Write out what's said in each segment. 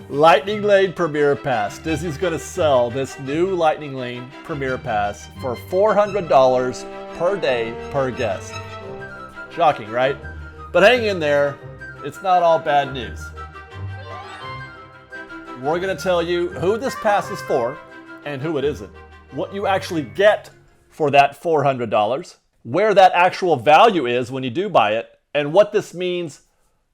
Lightning Lane Premier Pass. Disney's going to sell this new Lightning Lane Premier Pass for $400 per day per guest. Shocking, right? But hang in there. It's not all bad news. We're going to tell you who this pass is for and who it isn't. What you actually get for that $400, where that actual value is when you do buy it, and what this means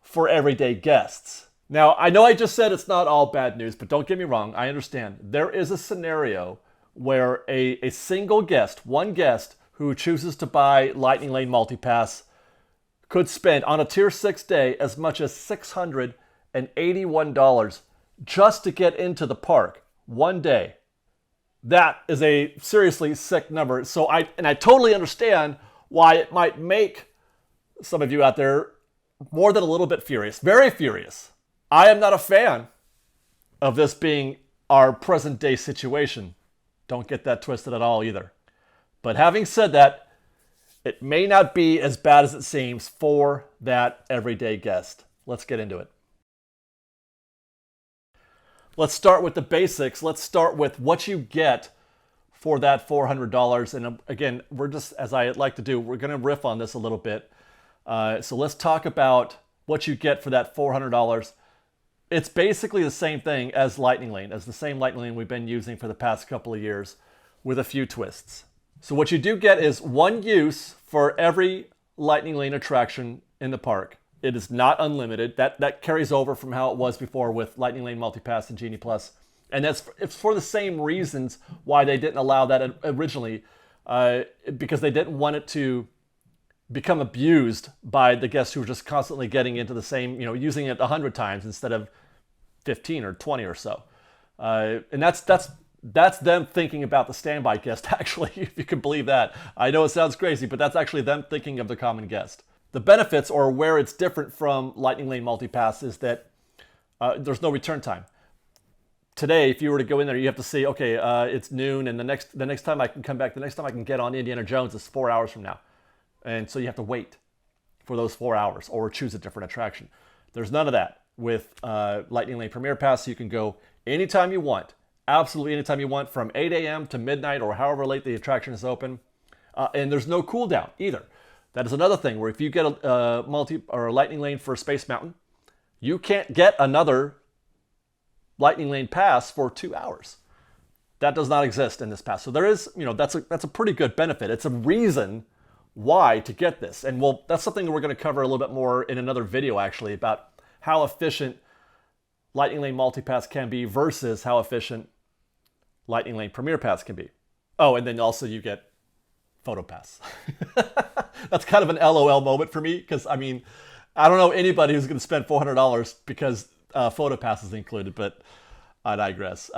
for everyday guests. Now, I know I just said it's not all bad news, but don't get me wrong, I understand. There is a scenario where a single guest, one guest who chooses to buy Lightning Lane Multipass could spend on a Tier 6 day as much as $681 just to get into the park one day. That is a seriously sick number. So I totally understand why it might make some of you out there more than a little bit furious, very furious. I am not a fan of this being our present day situation. Don't get that twisted at all either. But having said that, it may not be as bad as it seems for that everyday guest. Let's get into it. Let's start with the basics. Let's start with what you get for that $400. And again, we're just, as I like to do, we're going to riff on this a little bit. So let's talk about what you get for that $400. It's basically the same thing as Lightning Lane, as the same Lightning Lane we've been using for the past couple of years with a few twists. So what you do get is one use for every Lightning Lane attraction in the park. It is not unlimited. That carries over from how it was before with Lightning Lane Multipass and Genie Plus. And it's for the same reasons why they didn't allow that originally, because they didn't want it to become abused by the guests who were just constantly getting into the same, using it 100 times instead of 15 or 20 or so. And that's them thinking about the standby guest, actually, if you can believe that. I know it sounds crazy, but that's actually them thinking of the common guest. The benefits, or where it's different from Lightning Lane Multipass, is that there's no return time. Today, if you were to go in there, you have to say, okay, it's noon, and the next time I can come back, the next time I can get on Indiana Jones is 4 hours from now. And so you have to wait for those 4 hours or choose a different attraction. There's none of that with Lightning Lane Premier Pass. You can go anytime you want, absolutely anytime you want, from 8 a.m. to midnight or however late the attraction is open. And there's no cooldown either. That is another thing where if you get a Lightning Lane for Space Mountain, you can't get another Lightning Lane pass for 2 hours. That does not exist in this pass. So there is, that's a pretty good benefit. It's a reason why to get this. And that's something that we're going to cover a little bit more in another video, actually, about how efficient Lightning Lane Multipass can be versus how efficient Lightning Lane Premier Pass can be. Oh, and then also you get Photo Pass. That's kind of an LOL moment for me, because I don't know anybody who's going to spend $400 because Photo Pass is included, but I digress.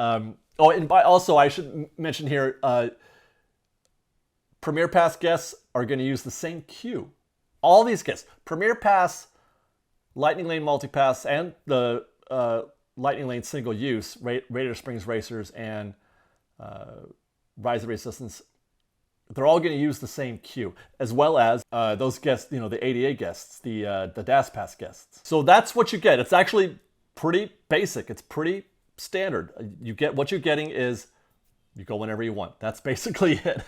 Also I should mention here, Premier Pass guests are going to use the same queue. All these guests, Premier Pass, Lightning Lane Multipass, and the Lightning Lane Single Use, Radiator Springs Racers, and Rise of Resistance, they're all going to use the same queue, as well as those guests, the ADA guests, the DAS Pass guests. So that's what you get. It's actually pretty basic. It's pretty standard. What you're getting is you go whenever you want. That's basically it.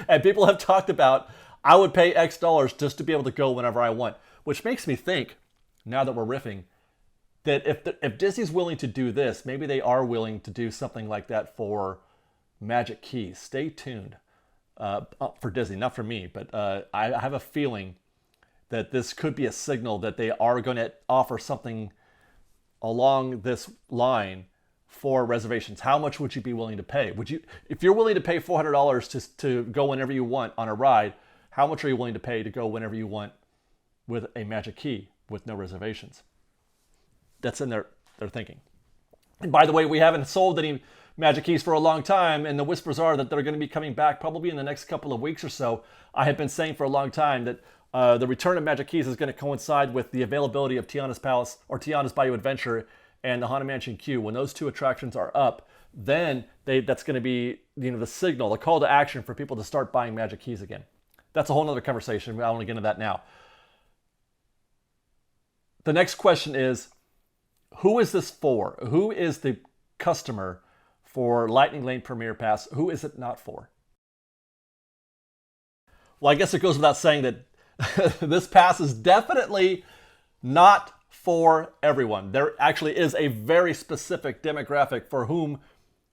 And people have talked about, I would pay X dollars just to be able to go whenever I want, which makes me think, now that we're riffing, that if Disney's willing to do this, maybe they are willing to do something like that for Magic Keys. Stay tuned. For Disney, not for me, but I have a feeling that this could be a signal that they are going to offer something along this line for reservations. How much would you be willing to pay? If you're willing to pay $400 to go whenever you want on a ride, how much are you willing to pay to go whenever you want with a Magic Key with no reservations? That's in their thinking. And by the way, we haven't sold any Magic Keys for a long time, and the whispers are that they're going to be coming back probably in the next couple of weeks or so. I have been saying for a long time that the return of Magic Keys is going to coincide with the availability of Tiana's Palace or Tiana's Bayou Adventure and the Haunted Mansion Queue. When those two attractions are up, then that's going to be the signal, the call to action for people to start buying Magic Keys again. That's a whole other conversation. I don't want to get into that now. The next question is, who is this for? Who is the customer for Lightning Lane Premier Pass? Who is it not for? Well, I guess it goes without saying that this pass is definitely not for everyone. There actually is a very specific demographic for whom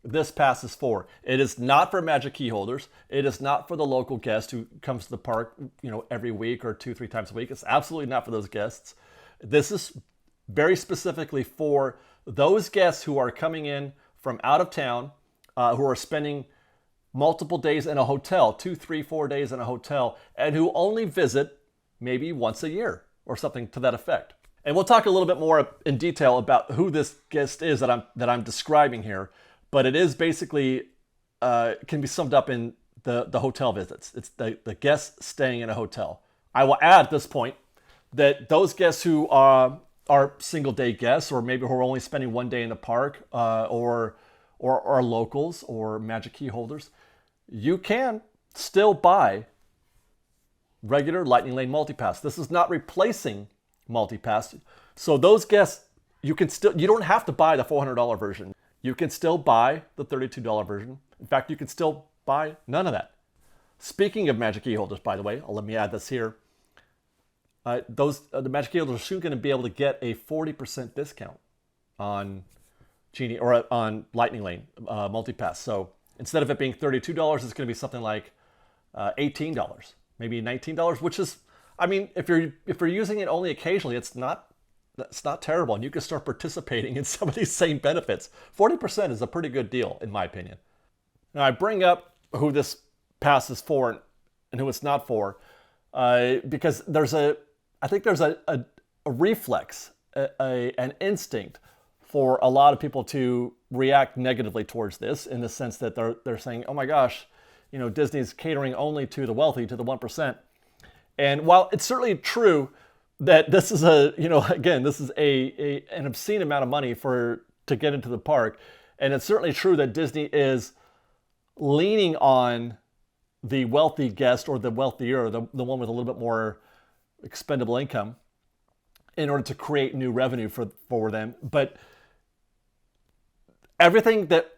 this pass is for. It is not for Magic Key holders. It is not for the local guest who comes to the park, every week or 2-3 times a week. It's absolutely not for those guests. This is very specifically for those guests who are coming in from out of town, who are spending multiple days in a hotel, 2, 3, 4 days in a hotel, and who only visit maybe once a year or something to that effect. And we'll talk a little bit more in detail about who this guest is that I'm describing here, but it is basically can be summed up in the hotel visits. It's the guests staying in a hotel. I will add at this point that those guests who are single day guests, or maybe who are only spending one day in the park, or locals or Magic Key holders, you can still buy regular Lightning Lane Multipass. This is not replacing Multipass. So those guests, you don't have to buy the $400 version. You can still buy the $32 version. In fact, you can still buy none of that. Speaking of Magic Key holders, by the way, let me add this here. The Magic Key holders are soon going to be able to get a 40% discount on Genie or on Lightning Lane Multipass. So instead of it being $32, it's going to be something like $18, maybe $19, which is, if you're using it only occasionally, it's not terrible, and you can start participating in some of these same benefits. 40% is a pretty good deal, in my opinion. Now, I bring up who this pass is for and who it's not for because I think there's a reflex, an instinct for a lot of people to react negatively towards this, in the sense that they're saying, oh my gosh, Disney's catering only to the wealthy, to the 1%. And while it's certainly true that this is this is an obscene amount of money to get into the park, and it's certainly true that Disney is leaning on the wealthy guest, or the wealthier, the one with a little bit more expendable income, in order to create new revenue for them. But everything that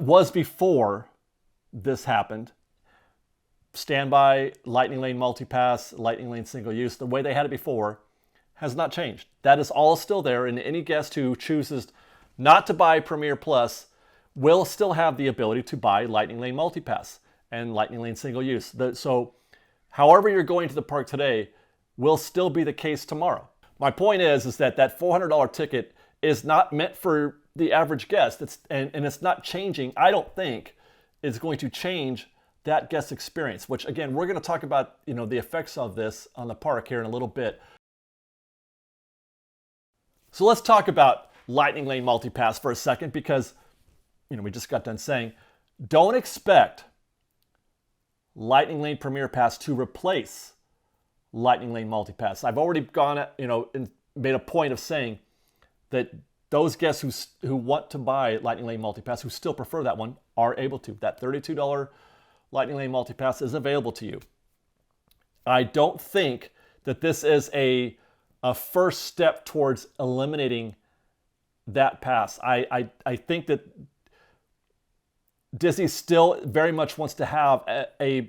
was before this happened, standby, Lightning Lane Multipass, Lightning Lane Single Use, the way they had it before, has not changed. That is all still there, and any guest who chooses not to buy Premier Plus will still have the ability to buy Lightning Lane Multipass and Lightning Lane Single Use. So however you're going to the park today will still be the case tomorrow. My point is that $400 ticket is not meant for the average guest. And it's not changing. I don't think it's going to change that guest experience, which again, we're going to talk about, the effects of this on the park here in a little bit. So let's talk about Lightning Lane Multipass for a second, because, we just got done saying, don't expect Lightning Lane Premier Pass to replace Lightning Lane Multipass. I've already gone, and made a point of saying that those guests who want to buy Lightning Lane Multipass, who still prefer that one, are able to. That $32 Lightning Lane Multipass is available to you. I don't think that this is a first step towards eliminating that pass. I think that Disney still very much wants to have a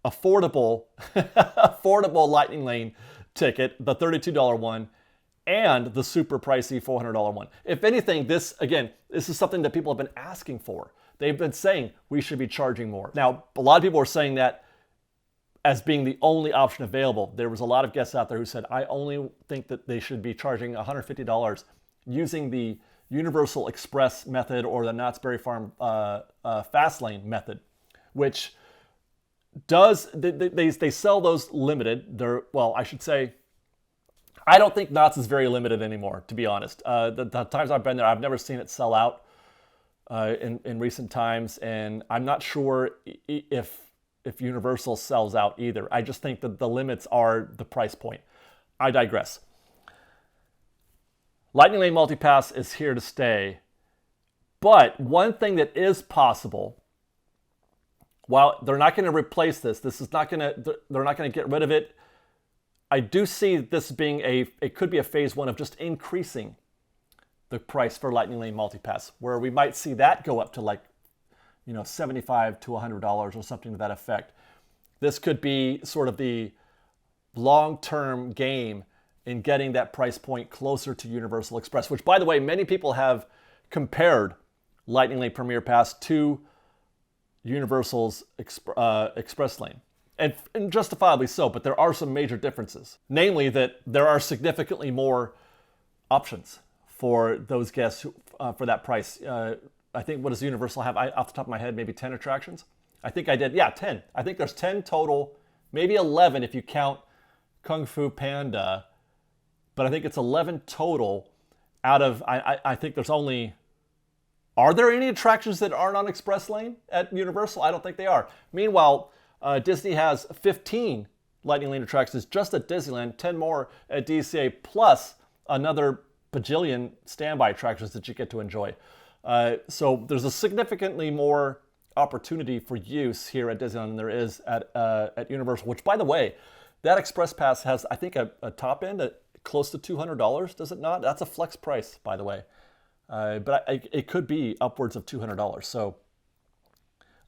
affordable Lightning Lane ticket, the $32 one, and the super pricey $400 one. If anything, this is something that people have been asking for. They've been saying we should be charging more. Now, a lot of people are saying that as being the only option available. There was a lot of guests out there who said, I only think that they should be charging $150 using the Universal Express method or the Knott's Berry Farm Fast Lane method, which they sell those limited. I don't think Knott's is very limited anymore, to be honest. The times I've been there, I've never seen it sell out in recent times, and I'm not sure if Universal sells out either. I just think that the limits are the price point. I digress. Lightning Lane Multipass is here to stay, but one thing that is possible, while they're not going to replace this is not going to, they're not going to get rid of it. I do see this being it could be a phase one of just increasing the price for Lightning Lane Multipass, where we might see that go up to like, $75 to $100 or something to that effect. This could be sort of the long-term game in getting that price point closer to Universal Express, which, by the way, many people have compared Lightning Lane Premier Pass to Universal's Express Lane. And justifiably so, but there are some major differences. Namely that there are significantly more options for those guests for that price. I think, what does Universal have? Off the top of my head, maybe 10 attractions? I think I did. Yeah, 10. I think there's 10 total, maybe 11 if you count Kung Fu Panda. But I think it's 11 total out of, I think there's only, are there any attractions that aren't on Express Lane at Universal? I don't think they are. Meanwhile, Disney has 15 Lightning Lane attractions just at Disneyland, 10 more at DCA, plus another bajillion standby attractions that you get to enjoy. So there's a significantly more opportunity for use here at Disneyland than there is at Universal, which, by the way, that Express Pass has, I think, a top end at close to $200, does it not? That's a flex price, by the way. But it could be upwards of $200. So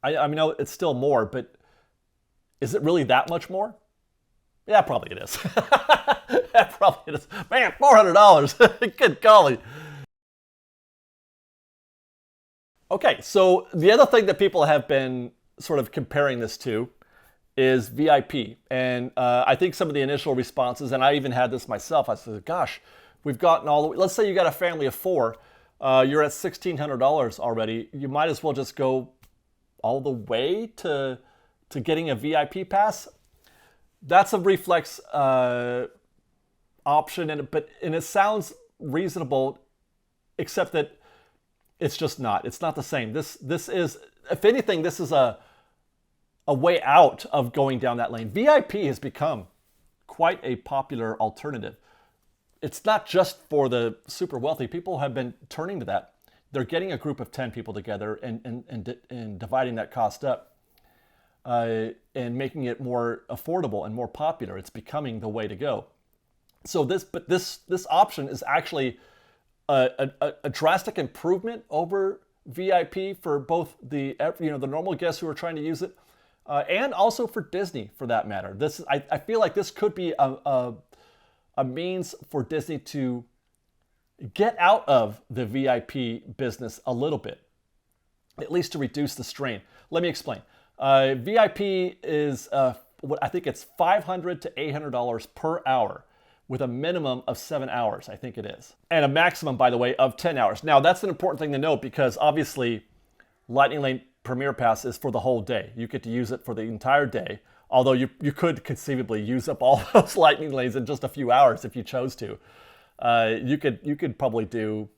I mean, it's still more, but is it really that much more? Yeah, probably it is. Yeah, probably it is. Man, $400. Good golly. Okay, so the other thing that people have been sort of comparing this to is VIP. And I think some of the initial responses, and I even had this myself, I said, gosh, we've gotten all the way, let's say you got a family of 4, you're at $1,600 already. You might as well just go all the way to getting a VIP pass. That's a reflex option, and it sounds reasonable, except that it's just not. It's not the same. This is, if anything, this is a way out of going down that lane. VIP has become quite a popular alternative. It's not just for the super wealthy. People have been turning to that. They're getting a group of 10 people together and dividing that cost up and making it more affordable and more popular. It's becoming the way to go. So this option is actually a drastic improvement over VIP for both the normal guests who are trying to use it, and also for Disney, for that matter. I feel like this could be a means for Disney to get out of the VIP business a little bit, at least to reduce the strain. Let me explain. VIP is what I think it's $500 to $800 per hour, with a minimum of 7 hours, I think it is. And a maximum, by the way, of 10 hours. Now, that's an important thing to note because obviously Lightning Lane Premier Pass is for the whole day. You get to use it for the entire day, although you could conceivably use up all those Lightning Lanes in just a few hours if you chose to. You could probably do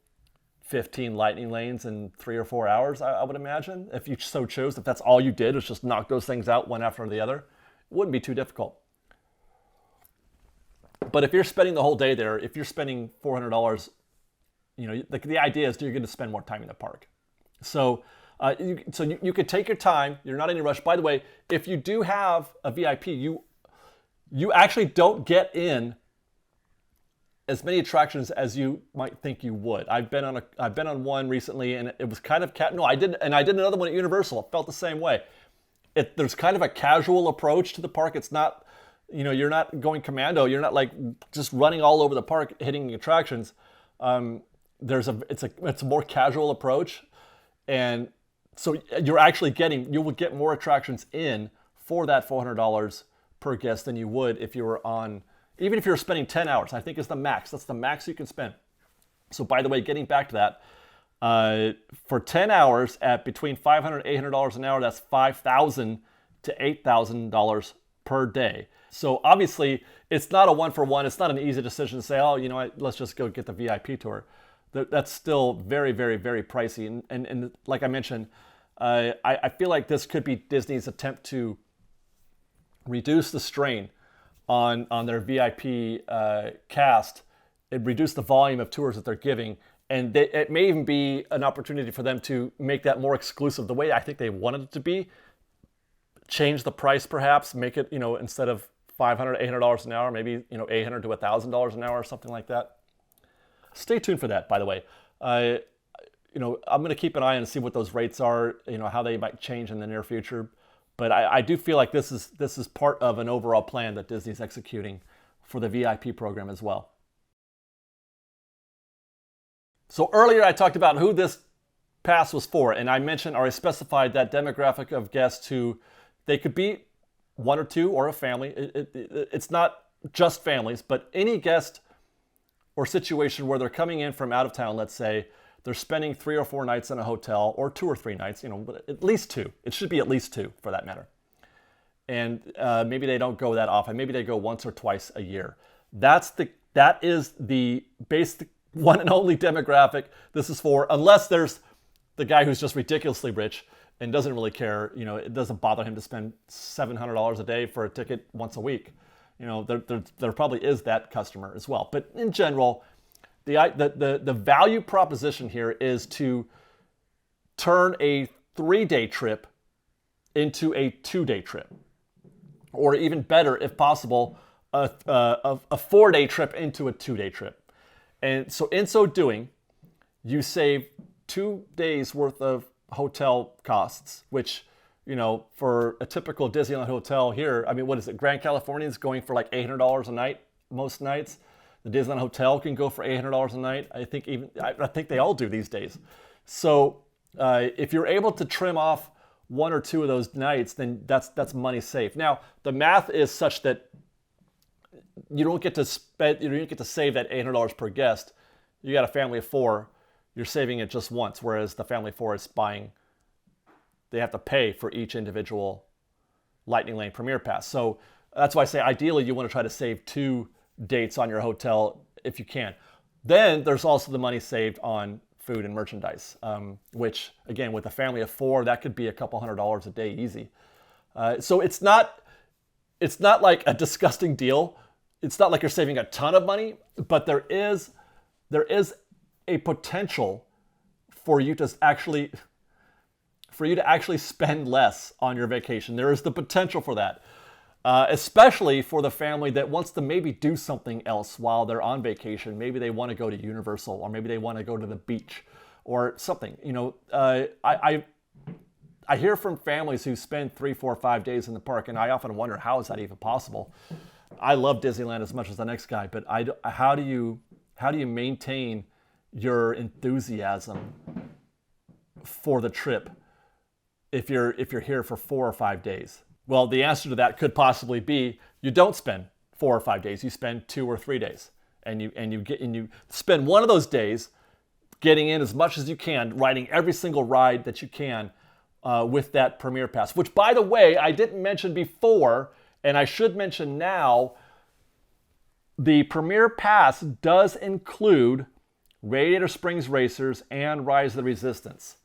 15 Lightning Lanes in 3 or 4 hours, I would imagine, if you so chose. If that's all you did, was just knock those things out one after the other, it wouldn't be too difficult. But if you're spending the whole day there, if you're spending $400, the idea is you're going to spend more time in the park. So you could take your time. You're not in a rush. By the way, if you do have a VIP, you actually don't get in as many attractions as you might think you would. I've been on one recently, and it was kind of I did another one at Universal. It felt the same way. There's kind of a casual approach to the park. It's not, you're not going commando. You're not like just running all over the park hitting attractions. It's a more casual approach, and so you will get more attractions in for that $400 per guest than you would if you were on, even if you were spending 10 hours. I think is the max. That's the max you can spend. So by the way, getting back to that, for 10 hours at between $500 and $800 an hour, that's $5,000 to $8,000 per day. So obviously, it's not a one-for-one. It's not an easy decision to say, oh, let's just go get the VIP tour. That's still very, very, very pricey. And like I mentioned, I feel like this could be Disney's attempt to reduce the strain on their VIP cast and reduce the volume of tours that they're giving. And it may even be an opportunity for them to make that more exclusive the way I think they wanted it to be. Change the price perhaps, make it, instead of $500, $800 an hour, maybe, $800 to $1,000 an hour or something like that. Stay tuned for that, by the way. I'm going to keep an eye on and see what those rates are, how they might change in the near future. But I do feel like this is part of an overall plan that Disney's executing for the VIP program as well. So earlier I talked about who this pass was for, and I mentioned, or I specified that demographic of guests who they could be one or two or a family. It's not just families, but any guest or situation where they're coming in from out of town, let's say, they're spending 3 or 4 nights in a hotel, or 2 or 3 nights, at least 2. It should be at least 2 for that matter. And maybe they don't go that often. Maybe they go once or twice a year. That is the basic one and only demographic this is for, unless there's the guy who's just ridiculously rich and doesn't really care. It doesn't bother him to spend $700 a day for a ticket once a week. There probably is that customer as well. But in general, the value proposition here is to turn a 3-day trip into a 2-day trip, or even better, if possible, a 4-day trip into a 2-day trip. And so in so doing, you save 2 days worth of hotel costs, which, for a typical Disneyland hotel here, what is it? Grand California is going for like $800 a night most nights. The Disneyland hotel can go for $800 a night. I think they all do these days. So if you're able to trim off 1 or 2 of those nights, then that's money saved. Now the math is such that you don't get to save that $800 per guest. You got a family of 4, you're saving it just once, whereas the family of 4 is they have to pay for each individual Lightning Lane Premier Pass. So that's why I say ideally you want to try to save 2 dates on your hotel if you can. Then there's also the money saved on food and merchandise, which again, with a family of 4, that could be a couple $100 a day easy. So it's not like a disgusting deal. It's not like you're saving a ton of money, but there is a potential for you to actually spend less on your vacation. There is the potential for that, especially for the family that wants to maybe do something else while they're on vacation. Maybe they want to go to Universal, or maybe they want to go to the beach or something. I hear from families who spend 3, 4, 5 days in the park, and I often wonder, how is that even possible? I love Disneyland as much as the next guy, but how do you maintain your enthusiasm for the trip if you're here for 4 or 5 days? Well, the answer to that could possibly be you don't spend 4 or 5 days. You spend 2 or 3 days, and you spend one of those days getting in as much as you can, riding every single ride that you can with that Premier Pass. Which, by the way, I didn't mention before, and I should mention now. The Premier Pass does include Radiator Springs Racers and Rise of the Resistance.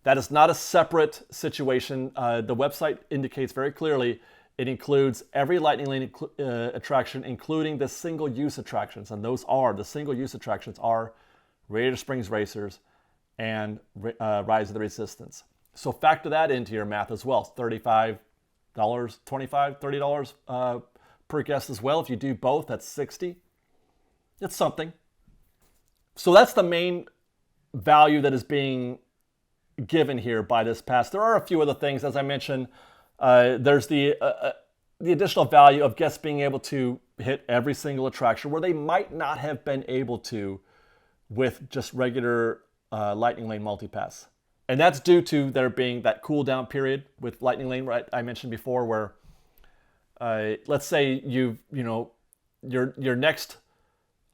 That is not a separate situation. The website indicates very clearly it includes every Lightning Lane attraction, including the single-use attractions. And the single-use attractions are Radiator Springs Racers and Rise of the Resistance. So factor that into your math as well. $35, $25, $30 per guest as well. If you do both, that's $60. It's something. So that's the main value that is being given here by this pass. There are a few other things, as I mentioned. There's the additional value of guests being able to hit every single attraction where they might not have been able to with just regular Lightning Lane Multipass. And that's due to there being that cool down period with Lightning Lane, right? I mentioned before, where let's say your next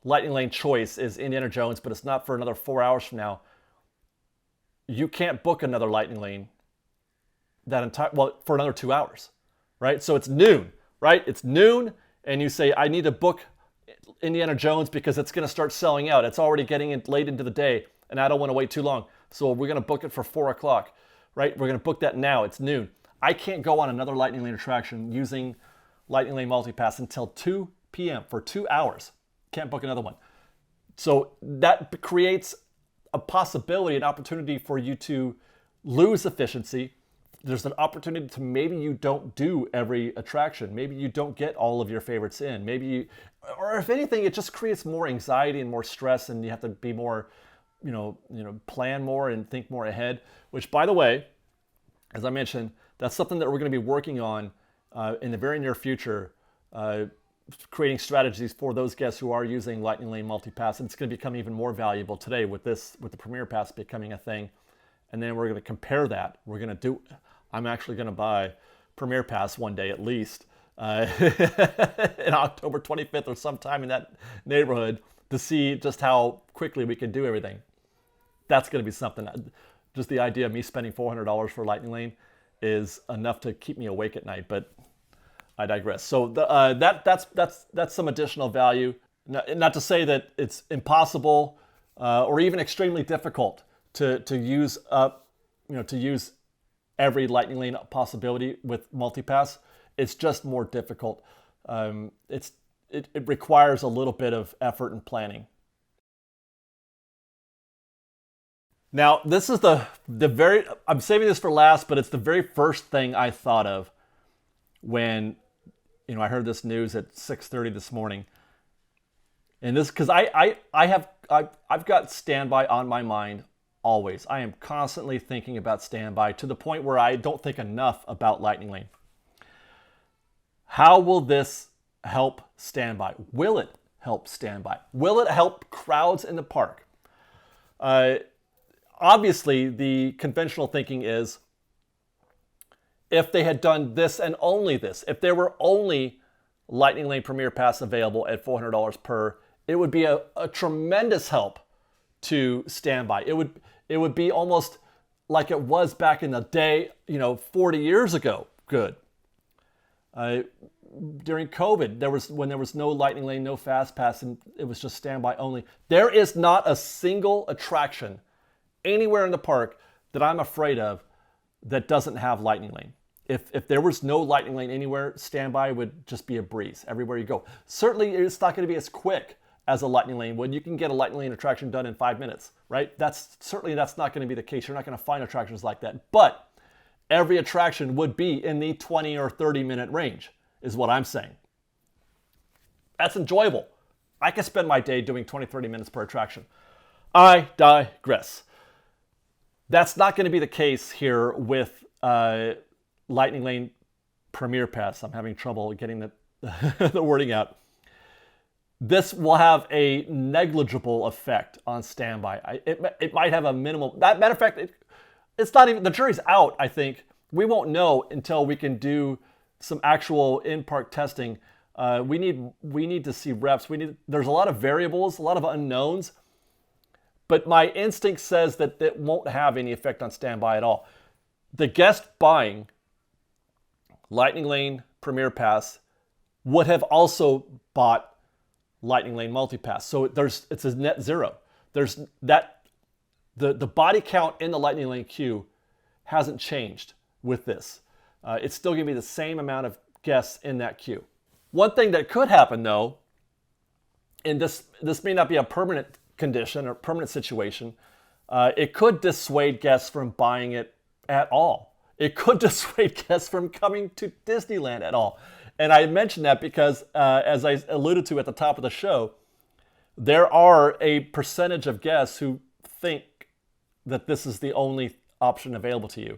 Lightning Lane choice is Indiana Jones, but it's not for another 4 hours from now. You can't book another Lightning Lane for another 2 hours, right? So it's noon, right? It's noon, and you say, I need to book Indiana Jones because it's going to start selling out. It's already getting late into the day, and I don't want to wait too long. So we're going to book it for 4 o'clock, right? We're going to book that now. It's noon. I can't go on another Lightning Lane attraction using Lightning Lane Multipass until 2 p.m. for 2 hours. Can't book another one. So that creates a possibility, an opportunity for you to lose efficiency. There's an opportunity to maybe you don't do every attraction. Maybe you don't get all of your favorites in. Or if anything, it just creates more anxiety and more stress, and you have to be more plan more and think more ahead. Which, by the way, as I mentioned, that's something that we're going to be working on in the very near future, creating strategies for those guests who are using Lightning Lane Multipass. And it's going to become even more valuable today with the Premier Pass becoming a thing. And then we're going to compare that. I'm actually going to buy Premier Pass one day at least in October 25th or sometime in that neighborhood to see just how quickly we can do everything. That's going to be something. Just the idea of me spending $400 for Lightning Lane is enough to keep me awake at night, but I digress. So that's some additional value. Not to say that it's impossible or even extremely difficult to use every Lightning Lane possibility with Multipass. It's just more difficult. It requires a little bit of effort and planning. Now, this is I'm saving this for last, but it's the very first thing I thought of when, I heard this news at 6:30 this morning. And this, because I've got standby on my mind always. I am constantly thinking about standby to the point where I don't think enough about Lightning Lane. How will this help standby? Will it help standby? Will it help crowds in the park? Obviously, the conventional thinking is if they had done this and only this, if there were only Lightning Lane Premier Pass available at $400 per, it would be a tremendous help to standby. It would be almost like it was back in the day, 40 years ago. Good. During COVID, when there was no Lightning Lane, no Fast Pass, and it was just standby only. There is not a single attraction anywhere in the park that I'm afraid of that doesn't have Lightning Lane. If there was no Lightning Lane anywhere, standby would just be a breeze everywhere you go. Certainly, it's not going to be as quick as a Lightning Lane would. You can get a Lightning Lane attraction done in 5 minutes, right? That's not going to be the case. You're not going to find attractions like that. But every attraction would be in the 20 or 30-minute range, is what I'm saying. That's enjoyable. I can spend my day doing 20, 30 minutes per attraction. I digress. That's not going to be the case here with Lightning Lane Premier Pass. I'm having trouble getting the wording out. This will have a negligible effect on standby. It might have a minimal. Matter of fact, it's not even, the jury's out, I think. We won't know until we can do some actual in-park testing. We need to see reps. There's a lot of variables, a lot of unknowns. But my instinct says that it won't have any effect on standby at all. The guest buying Lightning Lane Premier Pass would have also bought Lightning Lane Multipass. So it's a net zero. There's that the body count in the Lightning Lane queue hasn't changed with this. It's still going to be the same amount of guests in that queue. One thing that could happen though, and this may not be a permanent condition or permanent situation, it could dissuade guests from buying it at all. It could dissuade guests from coming to Disneyland at all. And I mentioned that because, as I alluded to at the top of the show, there are a percentage of guests who think that this is the only option available to you,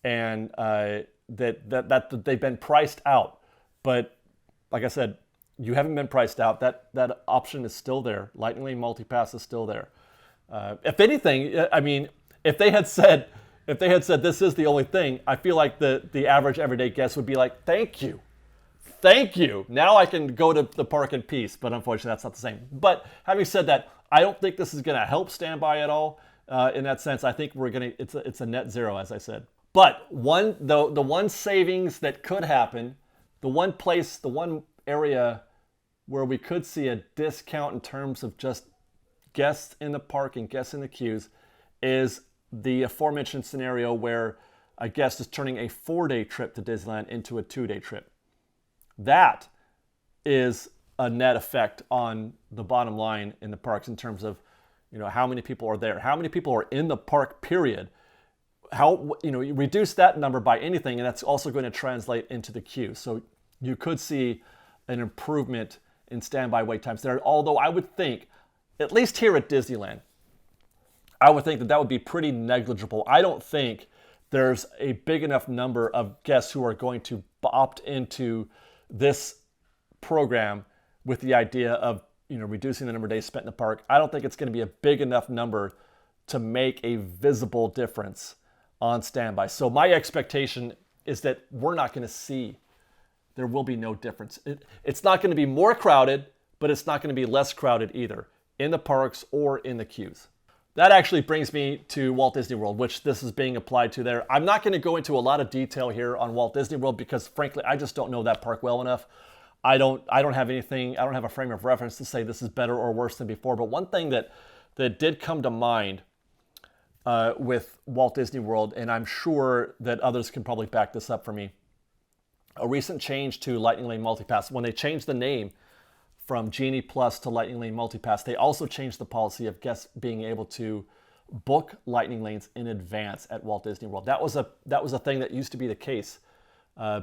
and that they've been priced out. But like I said, you haven't been priced out. That option is still there. Lightning Lane Multipass is still there. If anything, I mean, if they had said this is the only thing, I feel like the average everyday guest would be like, thank you. Now I can go to the park in peace. But unfortunately, that's not the same. But having said that, I don't think this is going to help standby at all. In that sense, I think it's a net zero, as I said. But the one savings that could happen, the one area where we could see a discount in terms of just guests in the park and guests in the queues, is the aforementioned scenario where a guest is turning a 4-day trip to Disneyland into a 2-day trip. That is a net effect on the bottom line in the parks in terms of, how many people are there, how many people are in the park, period. You reduce that number by anything, and that's also going to translate into the queue. So you could see an improvement in standby wait times there. Although I would think, at least here at Disneyland, I would think that that would be pretty negligible. I don't think there's a big enough number of guests who are going to opt into this program with the idea of, reducing the number of days spent in the park. I don't think it's going to be a big enough number to make a visible difference on standby. So my expectation is that we're not going to see, there will be no difference. It's not going to be more crowded, but it's not going to be less crowded either in the parks or in the queues. That actually brings me to Walt Disney World, which this is being applied to there. I'm not going to go into a lot of detail here on Walt Disney World because frankly, I just don't know that park well enough. I don't have anything, I don't have a frame of reference to say this is better or worse than before. But one thing that did come to mind with Walt Disney World, and I'm sure that others can probably back this up for me, a recent change to Lightning Lane Multipass. When they changed the name from Genie Plus to Lightning Lane Multipass, they also changed the policy of guests being able to book Lightning Lanes in advance at Walt Disney World. That was a thing that used to be the case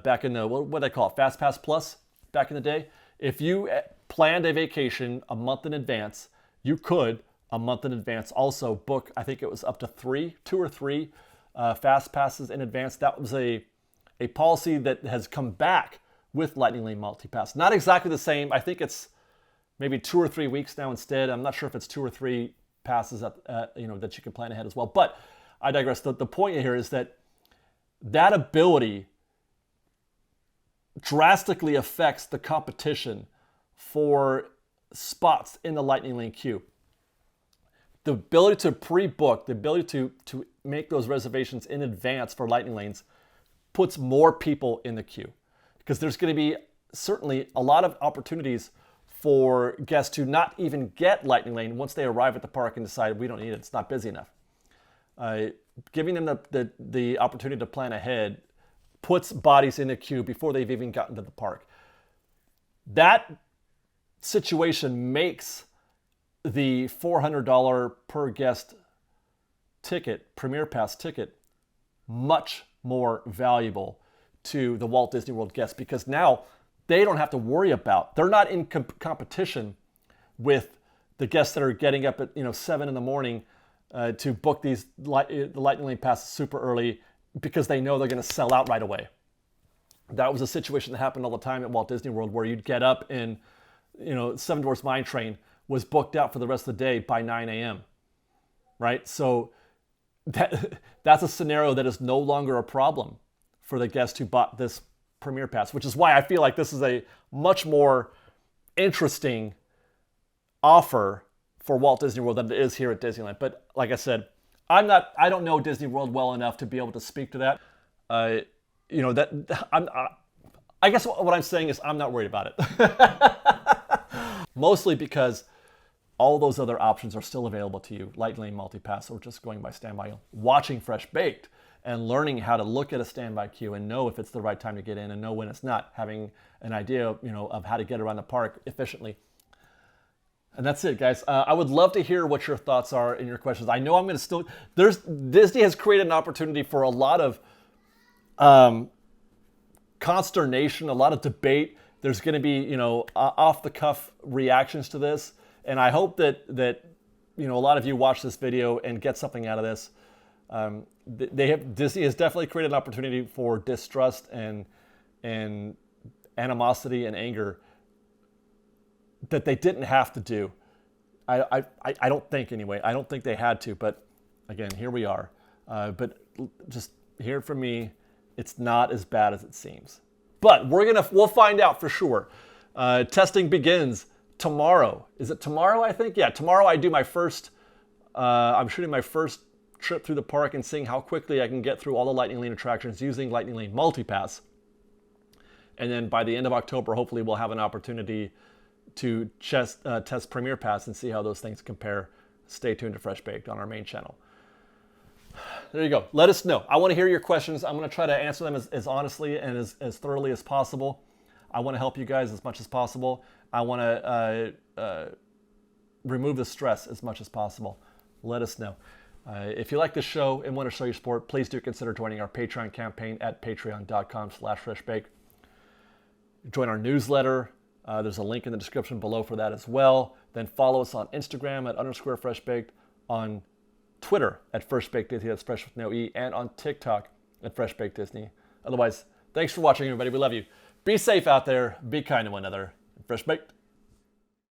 back in the, what do they call it, Fast Pass Plus back in the day. If you planned a vacation a month in advance, you could a month in advance also book, I think it was up to two or three Fast Passes in advance. That was a policy that has come back with Lightning Lane Multipass. Not exactly the same. I think it's maybe 2 or 3 weeks now instead. I'm not sure if it's 2 or 3 passes that you can plan ahead as well. But I digress. The point here is that ability drastically affects the competition for spots in the Lightning Lane queue. The ability to pre-book, the ability to make those reservations in advance for Lightning Lanes puts more people in the queue, because there's going to be certainly a lot of opportunities for guests to not even get Lightning Lane once they arrive at the park and decide we don't need it, it's not busy enough. Giving them the opportunity to plan ahead puts bodies in the queue before they've even gotten to the park. That situation makes the $400 per guest ticket, Premier Pass ticket, much more valuable to the Walt Disney World guests, because now they don't have to worry about, they're not in competition with the guests that are getting up at 7 in the morning to book the Lightning Lane passes super early because they know they're going to sell out right away. That was a situation that happened all the time at Walt Disney World, where you'd get up and Seven Dwarfs Mine Train was booked out for the rest of the day by 9 a.m. Right? So that's a scenario that is no longer a problem for the guests who bought this Premier Pass, which is why I feel like this is a much more interesting offer for Walt Disney World than it is here at Disneyland. But like I said, I don't know Disney World well enough to be able to speak to that. I guess what I'm saying is I'm not worried about it. Mostly because all those other options are still available to you. Lightning Lane Multipass, or just going by standby, watching Fresh Baked and learning how to look at a standby queue and know if it's the right time to get in and know when it's not, having an idea of how to get around the park efficiently. And that's it, guys. I would love to hear what your thoughts are and your questions. I know I'm going to still... Disney has created an opportunity for a lot of consternation, a lot of debate. There's going to be, off-the-cuff reactions to this. And I hope that a lot of you watch this video and get something out of this. Disney has definitely created an opportunity for distrust and animosity and anger that they didn't have to do. I don't think, anyway. I don't think they had to, but again, here we are. But just hear from me, it's not as bad as it seems. But we'll find out for sure. Testing begins tomorrow. Is it tomorrow, I think? Yeah, tomorrow I do my first, I'm shooting my first trip through the park and seeing how quickly I can get through all the Lightning Lane attractions using Lightning Lane Multipass. And then by the end of October, hopefully we'll have an opportunity to test Premier Pass and see how those things compare. Stay tuned to Fresh Baked on our main channel. There you go. Let us know. I want to hear your questions. I'm going to try to answer them as honestly and as thoroughly as possible. I want to help you guys as much as possible. I want to remove the stress as much as possible. Let us know. If you like this show and want to show your support, please do consider joining our Patreon campaign at patreon.com/freshbake. Join our newsletter. There's a link in the description below for that as well. Then follow us on Instagram at _freshbaked, on Twitter at Fresh Baked Disney, that's fresh with no E, and on TikTok at Fresh Baked Disney. Otherwise, thanks for watching, everybody. We love you. Be safe out there. Be kind to one another. Fresh Baked.